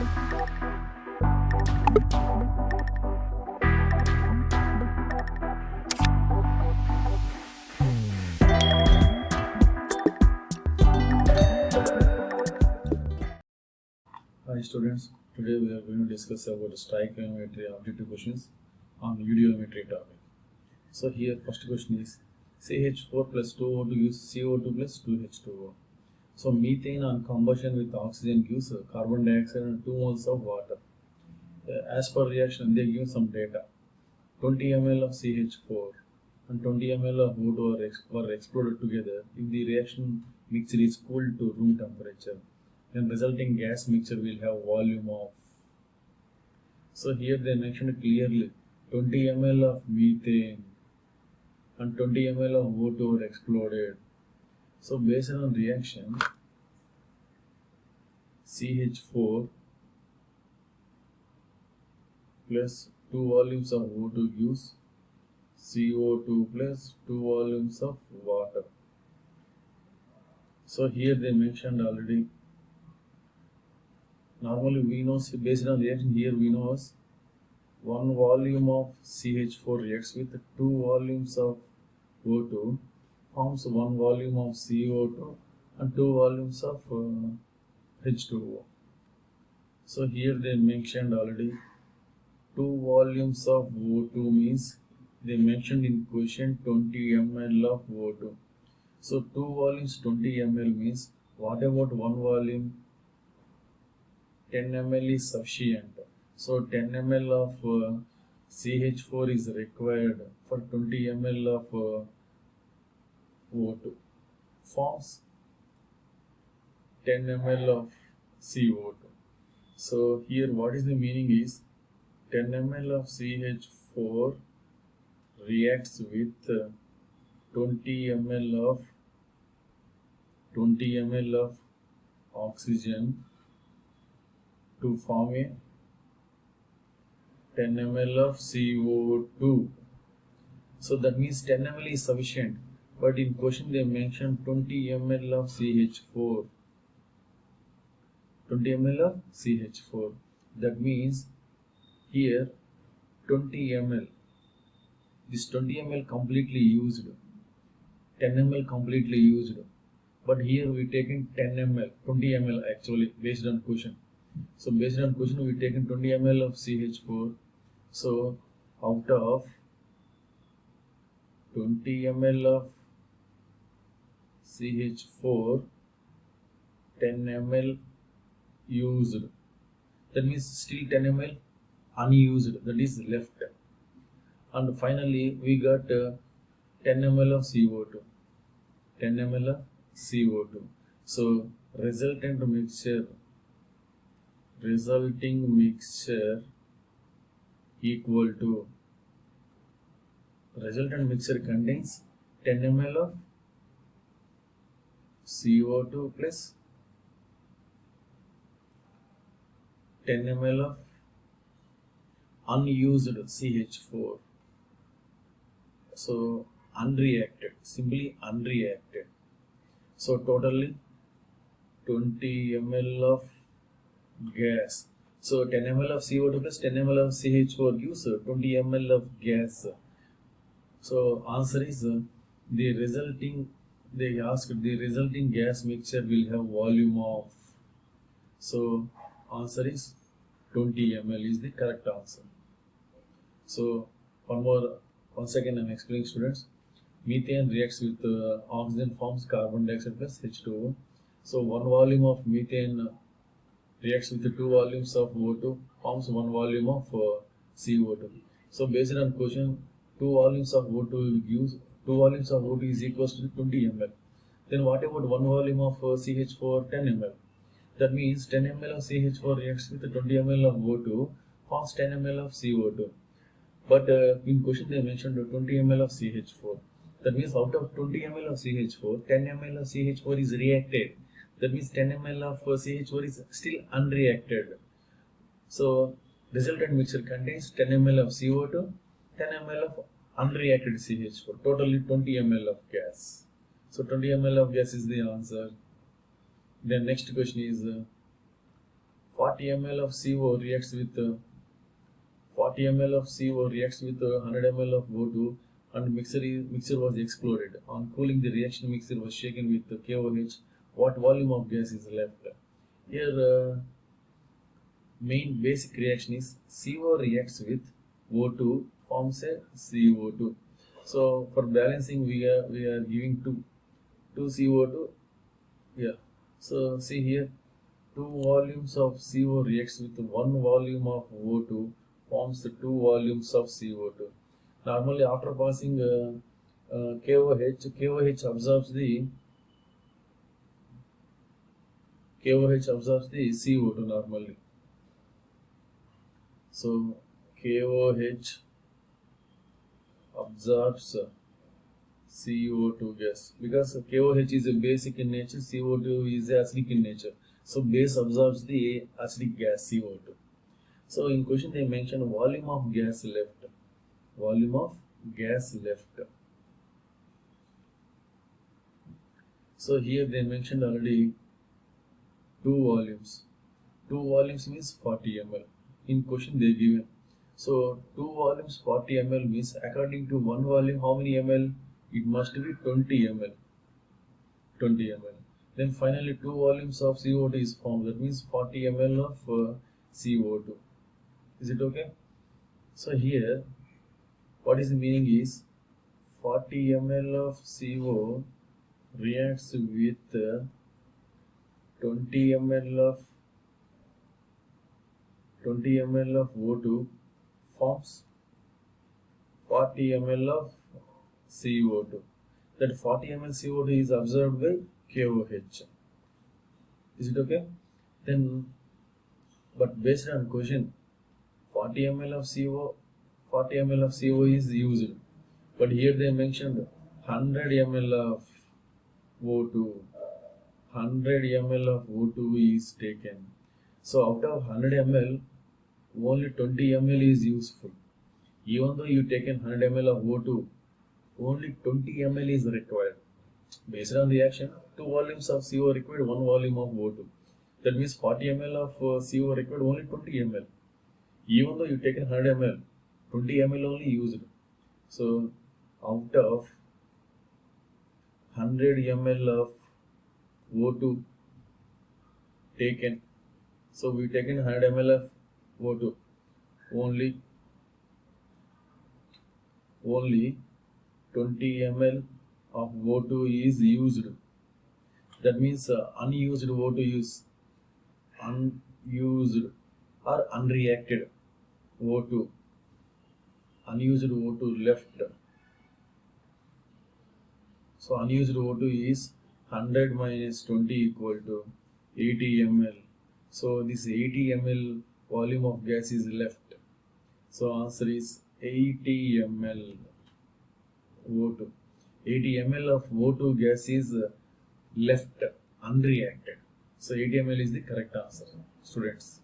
Hi students, today we are going to discuss about stoichiometry objective questions on videometry topic. So here first question is CH4 plus 2O2 gives CO2 plus 2H2O. So methane on combustion with oxygen gives carbon dioxide and 2 moles of water. As per reaction they give some data. 20 ml of CH4 and 20 ml of O2 were exploded together if the reaction mixture is cooled to room temperature. Then resulting gas mixture will have volume of. So here they mentioned clearly 20 ml of methane and 20 ml of O2 were exploded. So based on reaction, CH4 plus 2 volumes of O2 gives CO2 plus 2 volumes of water. So here they mentioned already. Normally we know based on reaction here we know as 1 volume of CH4 reacts with 2 volumes of O2 forms 1 volume of CO2 and 2 volumes of H2O. So here they mentioned already 2 volumes of O2 means they mentioned in question 20 ml of O2. So 2 volumes 20 ml means what about 1 volume? 10 ml is sufficient. So 10 ml of CH4 is required for 20 ml of O2. Forms 10 ml of CO2. So here what is the meaning is 10 ml of CH4 reacts with 20 ml of oxygen to form a 10 ml of CO2. So that means 10 ml is sufficient. But in question they mentioned 20 ml of CH4. 20 ml of CH4. That means here 20 ml. This 20 ml completely used. 10 ml completely used. But here we taken 10 ml, 20 ml actually based on question. So based on question we taken 20 ml of CH4. So out of 20 ml of CH4, 10 ml used. That means still 10 ml unused, that is left. And finally we got 10 ml of CO2. 10 ml of CO2. So resulting mixture equal to resultant mixture contains 10 ml of CO2 plus 10 ml of unused CH4. So unreacted, simply unreacted. So totally 20 ml of gas. So 10 ml of CO2 plus 10 ml of CH4 gives 20 ml of gas. So answer is they asked the resulting gas mixture will have volume of. So answer is 20 ml is the correct answer. So once again I'm explaining students. Methane reacts with oxygen forms carbon dioxide plus H2O. So 1 volume of methane reacts with the 2 volumes of O2 forms 1 volume of CO2. So based on question, 2 volumes of O2 gives 2 volumes of O2 is equals to 20 ml. Then what about 1 volume of CH4 10 ml? That means 10 ml of CH4 reacts with 20 ml of O2 forms 10 ml of CO2. But in question they mentioned 20 ml of CH4. That means out of 20 ml of CH4, 10 ml of CH4 is reacted. That means 10 ml of CH4 is still unreacted. So resultant mixture contains 10 ml of CO2, 10 ml of unreacted CH4, totally 20 ml of gas. So 20 ml of gas is the answer. Then next question is 40 ml of CO reacts with 40 ml of CO reacts with 100 ml of O2 and mixture was exploded. On cooling, the reaction mixture was shaken with KOH. What volume of gas is left? Here, main basic reaction is CO reacts with O2 forms a CO2. So for balancing, we are giving two CO2. Yeah. So see here, two volumes of CO reacts with one volume of O2 forms the two volumes of CO2. Normally, after passing KOH absorbs the CO2 normally. So KOH absorbs CO2 gas because KOH is a basic in nature, CO2 is acidic in nature. So base absorbs the acidic gas CO2. So in question they mentioned volume of gas left. Volume of gas left. So here they mentioned already two volumes. Two volumes means 40 ml. In question they given. So two volumes 40 ml means according to one volume how many ml? It must be 20 ml. 20 ml. Then finally two volumes of CO2 is formed. That means 40 ml of CO2. Is it okay? So here what is the meaning is 40 ml of CO reacts with 20 ml of O2 forms 40 ml of CO2. That 40 ml CO2 is absorbed by KOH. Is it okay? Then, but based on question, 40 ml of CO is used. But here they mentioned 100 ml of O2. 100 ml of O2 is taken. So out of 100 ml, only 20 ml is useful. Even though you taken 100 ml of O2, only 20 ml is required. Based on reaction, two volumes of CO required one volume of O2. That means 40 ml of CO required only 20 ml. Even though you taken 100 ml, 20 ml only used. So out of 100 ml of O2 taken, so we taken 100 ml of O2, only 20 ml of O2 is used. That means unused O2 is unused or unreacted O2. Unused O2 left. So unused O2 is 100 minus 20 equal to 80 ml. So this 80 ml volume of gas is left. So answer is 80 ml O2. 80 ml of O2 gas is left unreacted. So 80 ml is the correct answer, students.